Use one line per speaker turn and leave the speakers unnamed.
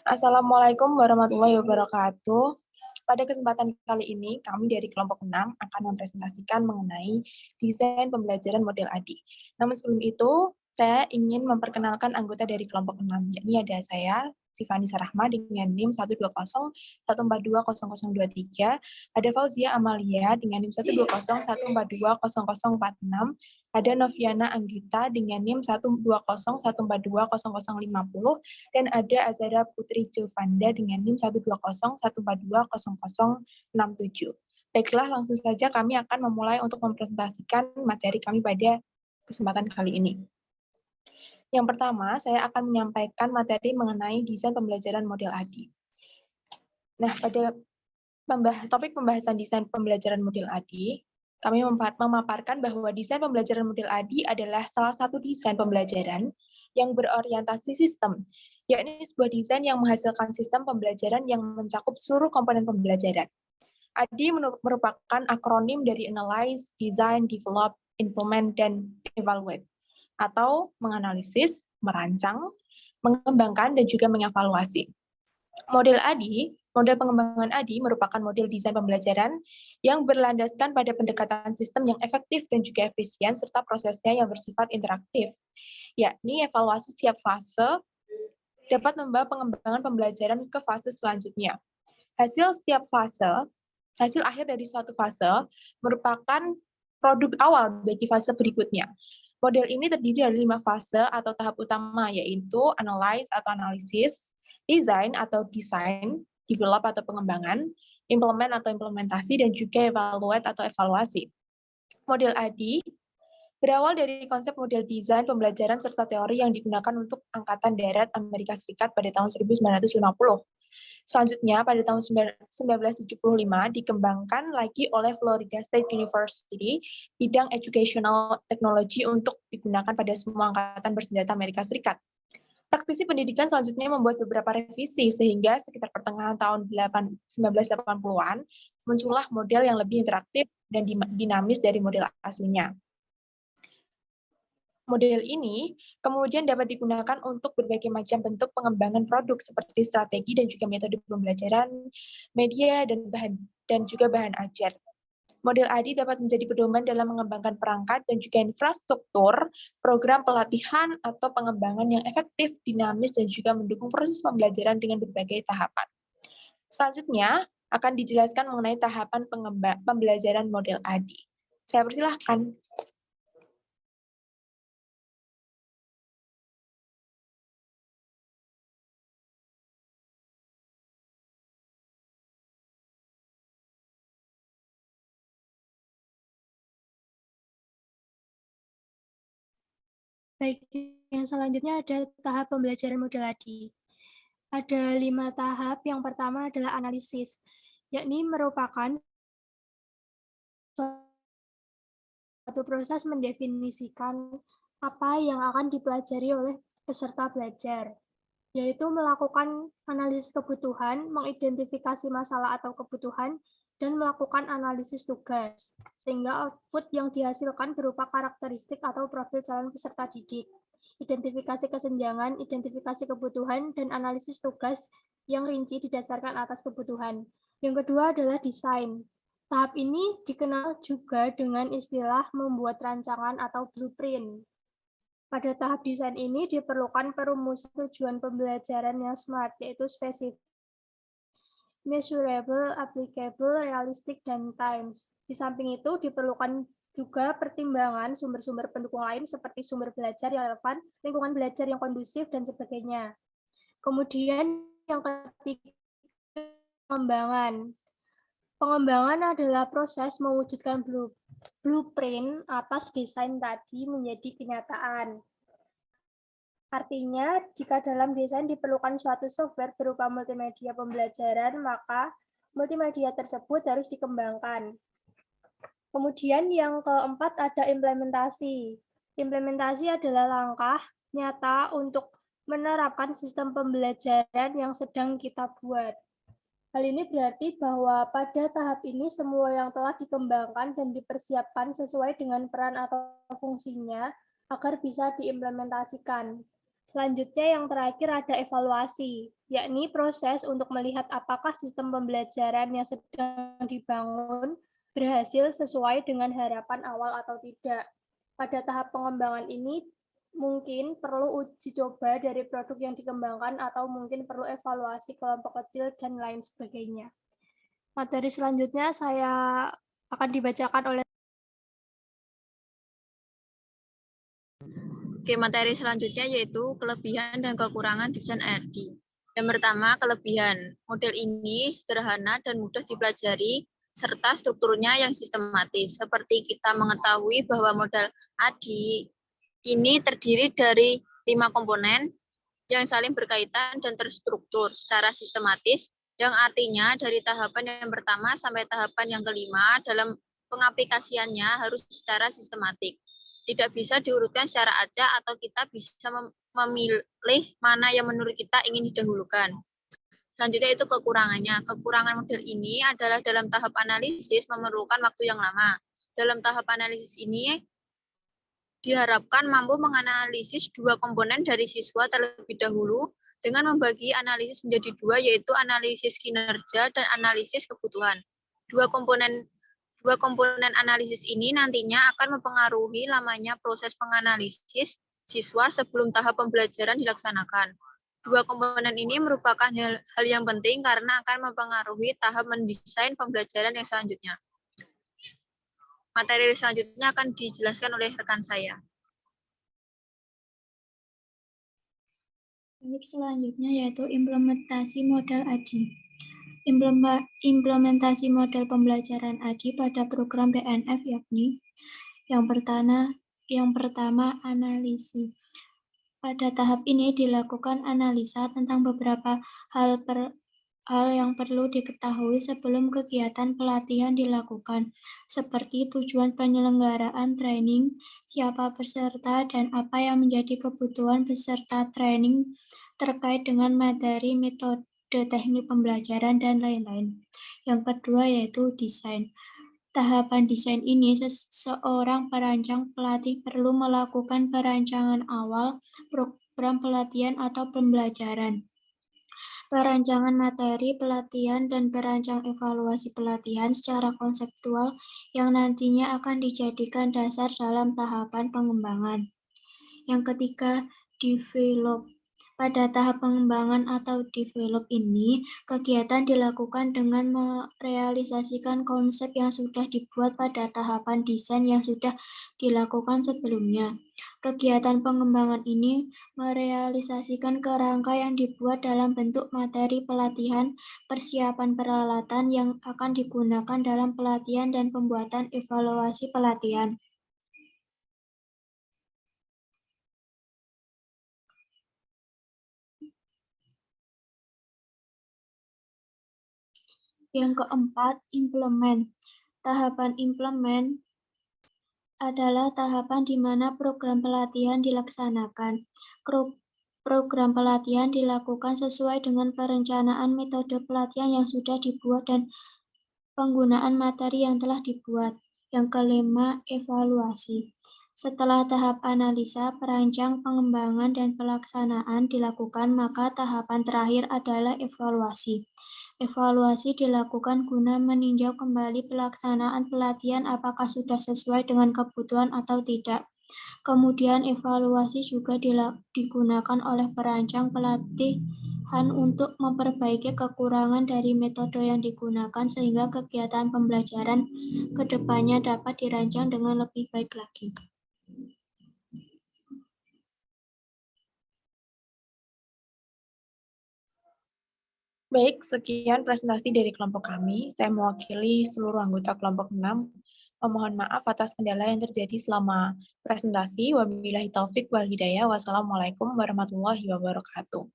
Assalamualaikum warahmatullahi wabarakatuh. Pada kesempatan kali ini, kami dari kelompok 6 akan mempresentasikan mengenai desain pembelajaran model ADI. Namun sebelum itu, saya ingin memperkenalkan anggota dari kelompok 6, yakni ada saya, Sifani Sarahma dengan NIM 12014220023, ada Fauzia Amalia dengan NIM 12014200046, ada Noviana Anggita dengan NIM 12014200050, dan ada Azara Putri Jovanda dengan NIM 12014200067. Baiklah, langsung saja kami akan memulai untuk mempresentasikan materi kami pada kesempatan kali ini. Yang pertama, saya akan menyampaikan materi mengenai desain pembelajaran model ADI. Nah, pada topik pembahasan desain pembelajaran model ADI, kami memaparkan bahwa desain pembelajaran model ADI adalah salah satu desain pembelajaran yang berorientasi sistem, yakni sebuah desain yang menghasilkan sistem pembelajaran yang mencakup seluruh komponen pembelajaran. ADI merupakan akronim dari Analyze, Design, Develop, Implement, dan Evaluate, atau menganalisis, merancang, mengembangkan, dan juga mengevaluasi. Model ADI, model pengembangan ADI merupakan model desain pembelajaran yang berlandaskan pada pendekatan sistem yang efektif dan juga efisien serta prosesnya yang bersifat interaktif, yakni evaluasi setiap fase dapat membawa pengembangan pembelajaran ke fase selanjutnya. Hasil akhir dari suatu fase merupakan produk awal bagi fase berikutnya. Model ini terdiri dari 5 fase atau tahap utama, yaitu analyze atau analisis, design atau desain, develop atau pengembangan, implement atau implementasi, dan juga evaluate atau evaluasi. Model ADI berawal dari konsep model desain pembelajaran serta teori yang digunakan untuk Angkatan Darat Amerika Serikat pada tahun 1950. Selanjutnya, pada tahun 1975, dikembangkan lagi oleh Florida State University bidang educational technology untuk digunakan pada semua angkatan bersenjata Amerika Serikat. Praktisi pendidikan selanjutnya membuat beberapa revisi, sehingga sekitar pertengahan tahun 1980-an, muncullah model yang lebih interaktif dan dinamis dari model aslinya. Model ini kemudian dapat digunakan untuk berbagai macam bentuk pengembangan produk seperti strategi dan juga metode pembelajaran, media, dan juga bahan ajar. Model ADI dapat menjadi pedoman dalam mengembangkan perangkat dan juga infrastruktur, program pelatihan atau pengembangan yang efektif, dinamis, dan juga mendukung proses pembelajaran dengan berbagai tahapan. Selanjutnya akan dijelaskan mengenai tahapan pembelajaran model ADI. Saya persilahkan.
Baik, yang selanjutnya ada tahap pembelajaran model ADI. Ada 5 tahap. Yang pertama adalah analisis, yakni merupakan suatu proses mendefinisikan apa yang akan dipelajari oleh peserta belajar, yaitu melakukan analisis kebutuhan, mengidentifikasi masalah atau kebutuhan, dan melakukan analisis tugas, sehingga output yang dihasilkan berupa karakteristik atau profil calon peserta didik, identifikasi kesenjangan, identifikasi kebutuhan, dan analisis tugas yang rinci didasarkan atas kebutuhan. Yang kedua adalah desain. Tahap ini dikenal juga dengan istilah membuat rancangan atau blueprint. Pada tahap desain ini diperlukan perumusan tujuan pembelajaran yang smart, yaitu spesifik, measurable, applicable, realistic, dan times. Di samping itu diperlukan juga pertimbangan sumber-sumber pendukung lain seperti sumber belajar yang relevan, lingkungan belajar yang kondusif, dan sebagainya. Kemudian yang ketiga, pengembangan. Pengembangan adalah proses mewujudkan blueprint atas desain tadi menjadi kenyataan. Artinya, jika dalam desain diperlukan suatu software berupa multimedia pembelajaran, maka multimedia tersebut harus dikembangkan. Kemudian yang keempat ada implementasi. Implementasi adalah langkah nyata untuk menerapkan sistem pembelajaran yang sedang kita buat. Hal ini berarti bahwa pada tahap ini semua yang telah dikembangkan dan dipersiapkan sesuai dengan peran atau fungsinya agar bisa diimplementasikan. Selanjutnya yang terakhir ada evaluasi, yakni proses untuk melihat apakah sistem pembelajaran yang sedang dibangun berhasil sesuai dengan harapan awal atau tidak. Pada tahap pengembangan ini, mungkin perlu uji coba dari produk yang dikembangkan atau mungkin perlu evaluasi kelompok kecil dan lain sebagainya. Materi selanjutnya saya akan dibacakan oleh
Oke, materi selanjutnya yaitu kelebihan dan kekurangan desain ARD. Yang pertama, kelebihan. Model ini sederhana dan mudah dipelajari, serta strukturnya yang sistematis. Seperti kita mengetahui bahwa model ADI ini terdiri dari 5 komponen yang saling berkaitan dan terstruktur secara sistematis, yang artinya dari tahapan yang pertama sampai tahapan yang kelima dalam pengaplikasiannya harus secara sistematik. Tidak bisa diurutkan secara acak atau kita bisa memilih mana yang menurut kita ingin didahulukan. Selanjutnya itu kekurangannya. Kekurangan model ini adalah dalam tahap analisis memerlukan waktu yang lama. Dalam tahap analisis ini diharapkan mampu menganalisis 2 komponen dari siswa terlebih dahulu dengan membagi analisis menjadi 2, yaitu analisis kinerja dan analisis kebutuhan. Dua komponen analisis ini nantinya akan mempengaruhi lamanya proses penganalisis siswa sebelum tahap pembelajaran dilaksanakan. Dua komponen ini merupakan hal yang penting karena akan mempengaruhi tahap mendesain pembelajaran yang selanjutnya. Materi selanjutnya akan dijelaskan oleh rekan saya.
Topik selanjutnya yaitu implementasi model ADI. Implementasi model pembelajaran ADI pada program BNF yakni yang pertama analisis. Pada tahap ini dilakukan analisa tentang beberapa hal yang perlu diketahui sebelum kegiatan pelatihan dilakukan, seperti tujuan penyelenggaraan training, siapa peserta, dan apa yang menjadi kebutuhan peserta training terkait dengan materi, metode, teknik pembelajaran, dan lain-lain. Yang kedua yaitu desain. Tahapan desain ini seorang perancang pelatih perlu melakukan perancangan awal program pelatihan atau pembelajaran, perancangan materi pelatihan, dan perancang evaluasi pelatihan secara konseptual yang nantinya akan dijadikan dasar dalam tahapan pengembangan. Yang ketiga, develop. Pada tahap pengembangan atau develop ini, kegiatan dilakukan dengan merealisasikan konsep yang sudah dibuat pada tahapan desain yang sudah dilakukan sebelumnya. Kegiatan pengembangan ini merealisasikan kerangka yang dibuat dalam bentuk materi pelatihan, persiapan peralatan yang akan digunakan dalam pelatihan, dan pembuatan evaluasi pelatihan. Yang keempat, implement. Tahapan implement adalah tahapan di mana program pelatihan dilaksanakan. Program pelatihan dilakukan sesuai dengan perencanaan metode pelatihan yang sudah dibuat dan penggunaan materi yang telah dibuat. Yang kelima, evaluasi. Setelah tahap analisa, perancang, pengembangan, dan pelaksanaan dilakukan, maka tahapan terakhir adalah evaluasi. Evaluasi dilakukan guna meninjau kembali pelaksanaan pelatihan apakah sudah sesuai dengan kebutuhan atau tidak. Kemudian evaluasi juga digunakan oleh perancang pelatihan untuk memperbaiki kekurangan dari metode yang digunakan sehingga kegiatan pembelajaran ke depannya dapat dirancang dengan lebih baik lagi.
Baik, sekian presentasi dari kelompok kami. Saya mewakili seluruh anggota kelompok 6. Memohon maaf atas kendala yang terjadi selama presentasi. Wabillahi taufik wal hidayah. Wassalamualaikum warahmatullahi wabarakatuh.